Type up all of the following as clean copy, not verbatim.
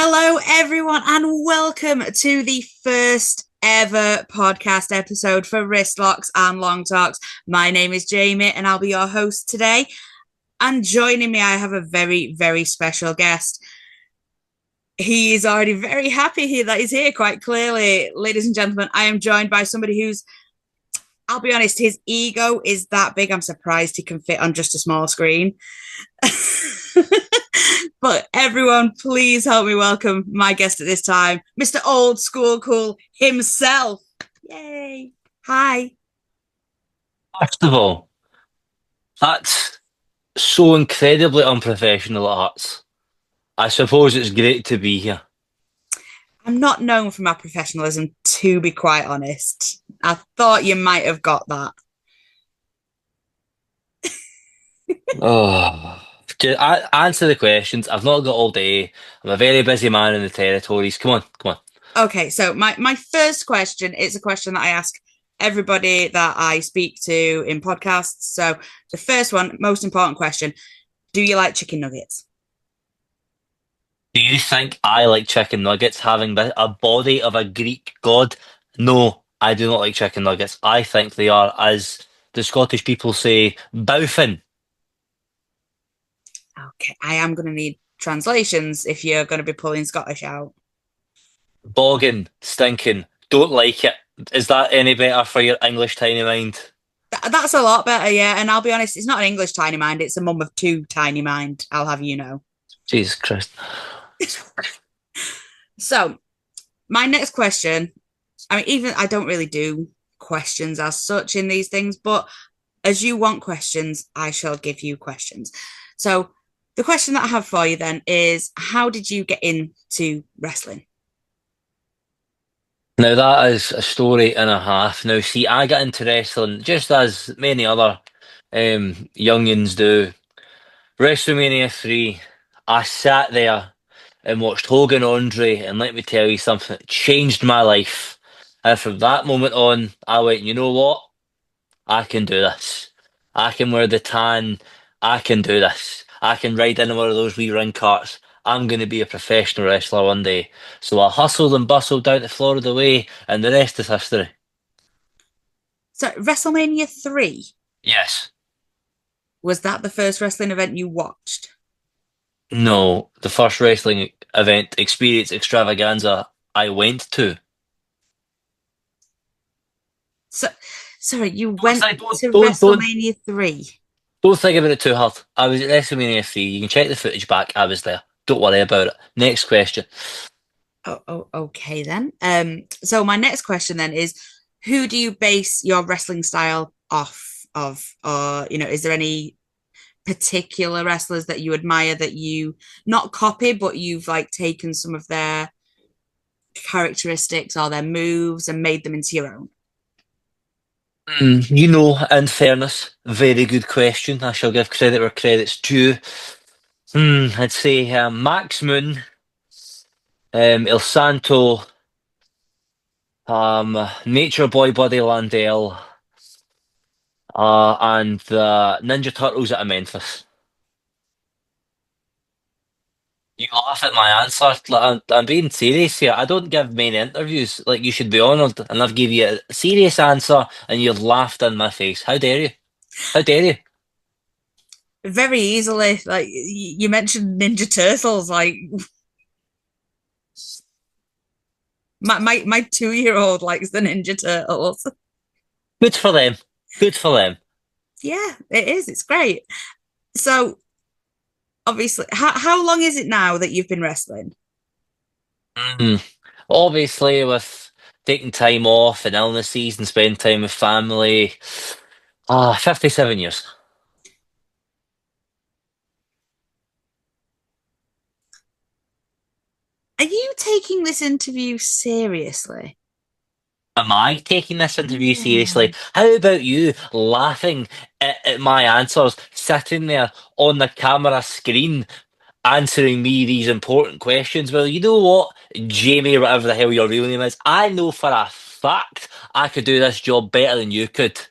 Hello, everyone, and welcome to the first ever podcast episode for Wristlocks and Long Talks. My name is Jamie, and I'll be your host today. And joining me, I have a very, very special guest. He is already very happy here that he's here, quite clearly. Ladies and gentlemen, I am joined by somebody who's, I'll be honest, his ego is that big. I'm surprised he can fit on just a small screen. But everyone, please help me welcome my guest at this time, Mr. Old School Cool himself. Yay. Hi. First of all, that's so incredibly unprofessional at Hearts. I suppose it's great to be here. I'm not known for my professionalism, to be quite honest. I thought you might have got that. Oh, answer the questions. I've not got all day. I'm a very busy man in the territories. Come on, come on. Okay, so my first question is a question that I ask everybody that I speak to in podcasts. So the first one, most important question, do you like chicken nuggets? Do you think I like chicken nuggets having a body of a Greek god? No, I do not like chicken nuggets. I think they are, as the Scottish people say, bowfin. Okay, I am going to need translations if you're going to be pulling Scottish out. Boggin, stinking, don't like it. Is that any better for your English tiny mind? That's a lot better, yeah. And I'll be honest, it's not an English tiny mind, it's a mum of two tiny mind, I'll have you know. Jesus Christ. So, my next question, I mean, even I don't really do questions as such in these things, but as you want questions, I shall give you questions. So, the question that I have for you then is, how did you get into wrestling? Now that is a story and a half. Now, see, I got into wrestling just as many other youngins do. WrestleMania 3, I sat there and watched Hogan Andre, and let me tell you something, it changed my life. And from that moment on, I went, you know what? I can do this. I can wear the tan. I can do this. I can ride in one of those wee ring carts. I'm going to be a professional wrestler one day. So I hustled and bustled down to Florida way, and the rest is history. So, WrestleMania 3, Yes. was that the first wrestling event you watched? No, the first wrestling event experience extravaganza I went to. So, sorry, you Don't went say, don't, to don't, don't, WrestleMania 3. don't think about it too hard. I was at WrestleMania 3. You can check the footage back. I was there. Don't worry about it. Next question. Oh, okay then. So my next question then is, who do you base your wrestling style off of? Or, is there any particular wrestlers that you admire that you not copy, but you've like taken some of their characteristics or their moves and made them into your own? In fairness, very good question. I shall give credit where credit's due. I'd say Max Moon, El Santo, Nature Boy Buddy Landell, and the Ninja Turtles out of Memphis. You laugh at my answer. Like, I'm being serious here. I don't give many interviews. Like, you should be honoured, and I've give you a serious answer, and you've laughed in my face. How dare you? How dare you? Very easily. Like you mentioned Ninja Turtles, like my 2-year-old likes the Ninja Turtles. Good for them. Good for them. Yeah, it is. It's great. So obviously, how long is it now that you've been wrestling? Mm. Obviously, with taking time off and illnesses and spending time with family, 57 years. Are you taking this interview seriously? Am I taking this interview Yeah. seriously? How about you laughing at my answers, sitting there on the camera screen, answering me these important questions? Well, you know what, Jamie, whatever the hell your real name is, I know for a fact I could do this job better than you could.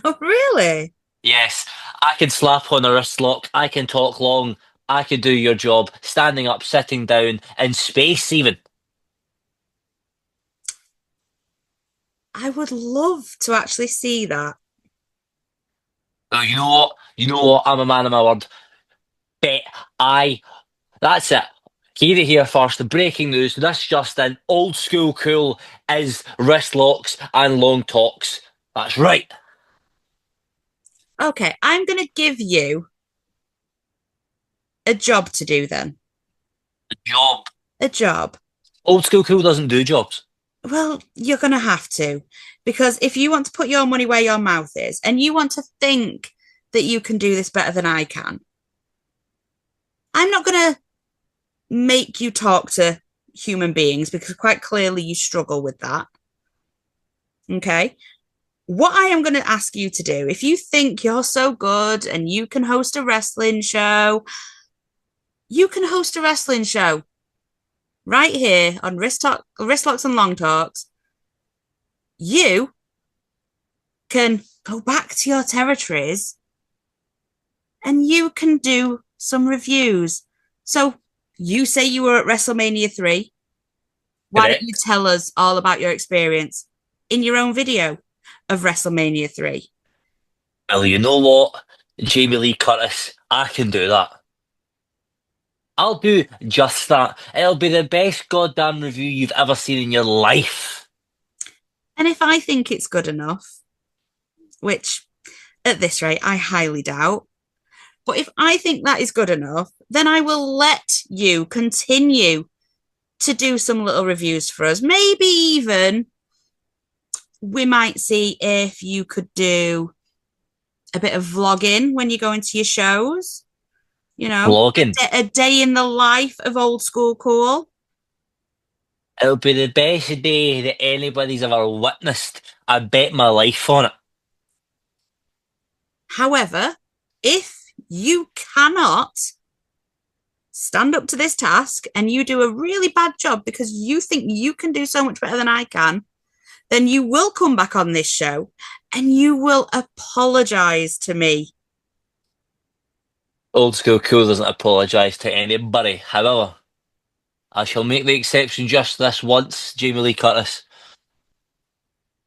Oh, really? Yes, I can slap on a wrist lock, I can talk long, I could do your job standing up, sitting down, in space even. I would love to actually see that. Oh, you know what? You know what? I'm a man of my word. Bet I. That's it. Hear it here first. The breaking news. This just in. Old school cool is wristlocks and long talks. That's right. Okay, I'm going to give you a job to do then. Job. A job. Old school cool doesn't do jobs. Well, you're going to have to, because if you want to put your money where your mouth is and you want to think that you can do this better than I can, I'm not going to make you talk to human beings because quite clearly you struggle with that. Okay. What I am going to ask you to do, if you think you're so good and you can host a wrestling show, you can host a wrestling show right here on Wristlocks and Long Talks. You can go back to your territories and you can do some reviews. So you say you were at WrestleMania 3. Why don't you Correct. tell us all about your experience in your own video of WrestleMania 3? Well, you know what? Jamie Lee Curtis, I can do that. I'll do just that. It'll be the best goddamn review you've ever seen in your life. And if I think it's good enough, which at this rate I highly doubt, but if I think that is good enough, then I will let you continue to do some little reviews for us. Maybe even we might see if you could do a bit of vlogging when you go into your shows, Vlogging. a day in the life of old school cool. It'll be the best day that anybody's ever witnessed. I bet my life on it. However, if you cannot stand up to this task and you do a really bad job because you think you can do so much better than I can, then you will come back on this show and you will apologize to me. Old school cool doesn't apologise to anybody. However, I shall make the exception just this once, Jamie Lee Curtis.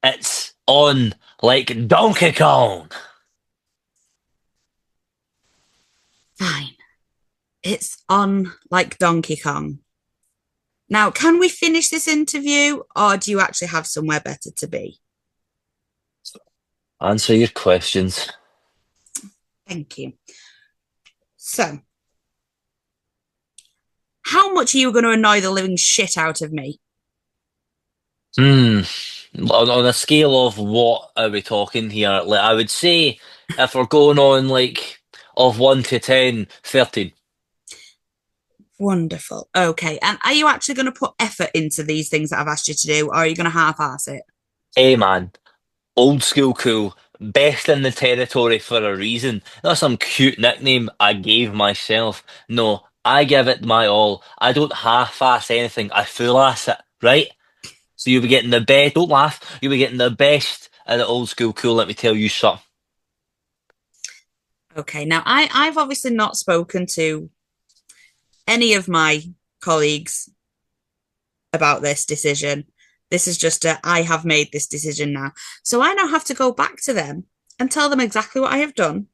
It's on like Donkey Kong. Fine. It's on like Donkey Kong. Now, can we finish this interview or do you actually have somewhere better to be? Answer your questions. Thank you. So, how much are you going to annoy the living shit out of me? Hmm. On a scale of what are we talking here? Like, I would say if we're going on like of 1 to 10, 13. Wonderful. Okay. And are you actually going to put effort into these things that I've asked you to do, or are you going to half ass it? Hey man, old school cool, best in the territory for a reason. Not some cute nickname I gave myself. No, I give it my all. I don't half-ass anything. I full-ass it, right? So you'll be getting the best. Don't laugh. You'll be getting the best in the old school cool. Let me tell you something. Okay. Now, I've obviously not spoken to any of my colleagues about this decision. This is just I have made this decision now. So I now have to go back to them and tell them exactly what I have done.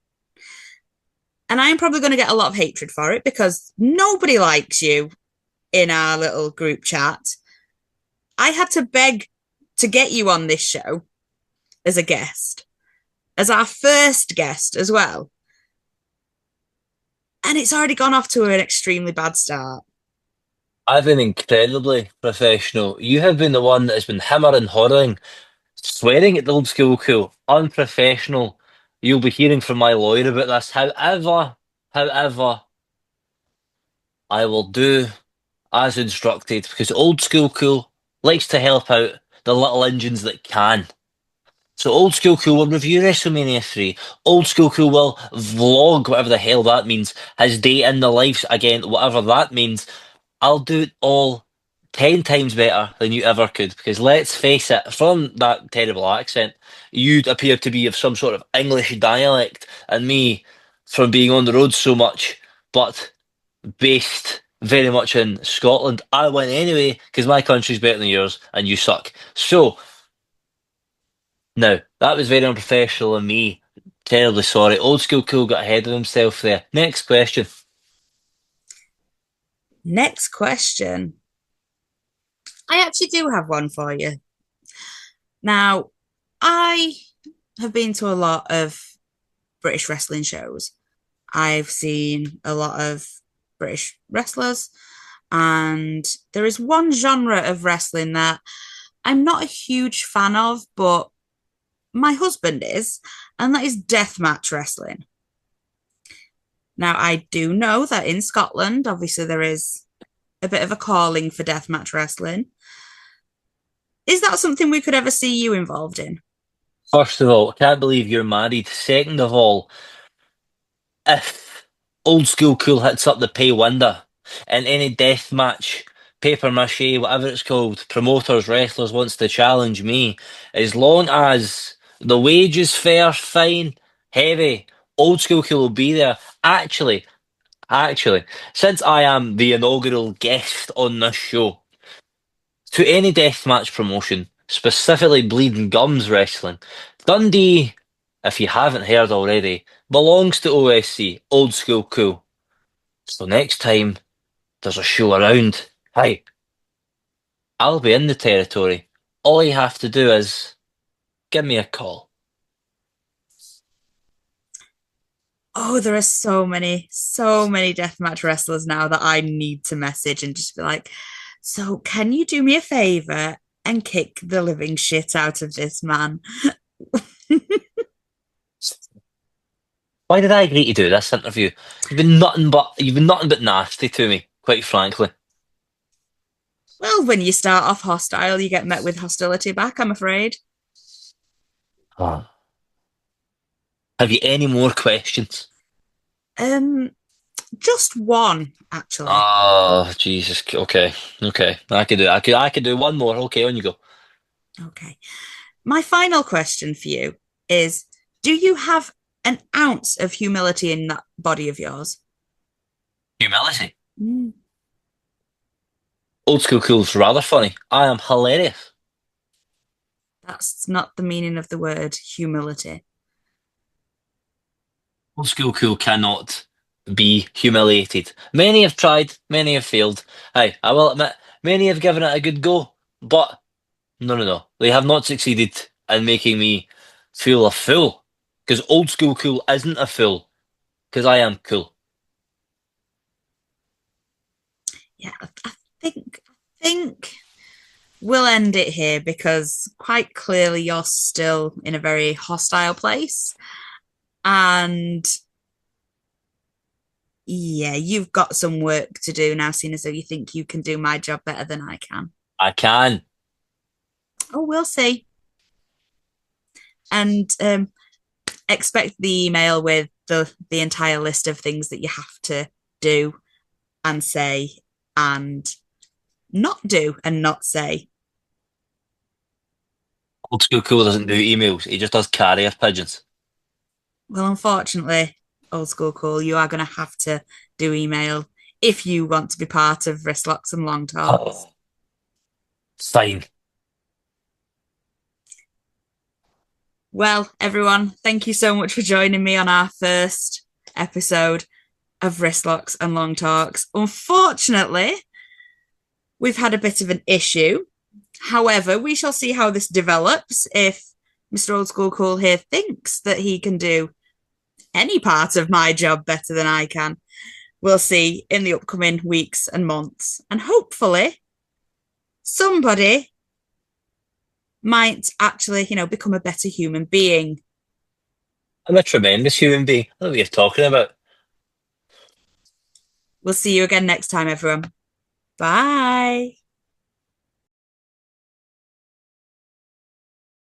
And I'm probably going to get a lot of hatred for it because nobody likes you in our little group chat. I had to beg to get you on this show as a guest, as our first guest as well. And it's already gone off to an extremely bad start. I've been incredibly professional. You have been the one that has been hammering, hollering, swearing at the old school cool. Unprofessional. You'll be hearing from my lawyer about this. However, I will do as instructed because old school cool likes to help out the little engines that can. So old school cool will review WrestleMania 3. Old school cool will vlog, whatever the hell that means, his day in the lives again, whatever that means. I'll do it all 10 times better than you ever could. Because let's face it, from that terrible accent, you'd appear to be of some sort of English dialect, and me from being on the road so much. But based very much in Scotland. I win anyway because my country's better than yours and you suck. So, now, that was very unprofessional of me. Terribly sorry. Old school cool got ahead of himself there. Next question. Next question. I actually do have one for you. Now, I have been to a lot of British wrestling shows. I've seen a lot of British wrestlers, and there is one genre of wrestling that I'm not a huge fan of, but my husband is, and that is deathmatch wrestling. Now, I do know that in Scotland, obviously, there is a bit of a calling for deathmatch wrestling. Is that something we could ever see you involved in? First of all, I can't believe you're married. Second of all, if old school cool hits up the pay window and any death match, paper mache, whatever it's called, promoters, wrestlers wants to challenge me, as long as the wage is fair, fine, heavy, old school cool will be there. Actually, since I am the inaugural guest on this show, to any deathmatch promotion, specifically Bleeding Gums Wrestling, Dundee, if you haven't heard already, belongs to OSC, Old School Cool. So next time there's a show around, hey, I'll be in the territory. All you have to do is give me a call. Oh, there are so many deathmatch wrestlers now that I need to message and just be like, so can you do me a favor and kick the living shit out of this man? Why did I agree to do this interview? You've been nothing but nasty to me, quite frankly. Well, when you start off hostile, you get met with hostility back, I'm afraid. Ah. Have you any more questions? Um, just one, actually. Oh, Jesus. Okay. Okay. I could do one more. Okay, on you go. Okay. My final question for you is, do you have an ounce of humility in that body of yours? Humility. Mm. Old school cool's rather funny. I am hilarious. That's not the meaning of the word humility. Old school cool cannot be humiliated. Many have tried, many have failed. Aye, I will admit, many have given it a good go, but no. They have not succeeded in making me feel a fool. Because old school cool isn't a fool. Because I am cool. Yeah, I think we'll end it here because quite clearly you're still in a very hostile place. And yeah, you've got some work to do now, seeing as though you think you can do my job better than I can. I can. Oh, we'll see. And expect the email with the entire list of things that you have to do and say and not do and not say. Old school cool doesn't do emails. He just does carrier pigeons. Well, unfortunately, old school cool, you are going to have to do email if you want to be part of Wristlocks and Long Talks. Oh, fine. Well, everyone, thank you so much for joining me on our first episode of Wristlocks and Long Talks. Unfortunately, we've had a bit of an issue. However, we shall see how this develops. If Mr. Old School Cool here thinks that he can do any part of my job better than I can, we'll see in the upcoming weeks and months. And hopefully, somebody might actually, become a better human being. I'm a tremendous human being. I don't know what you're talking about. We'll see you again next time, everyone. Bye.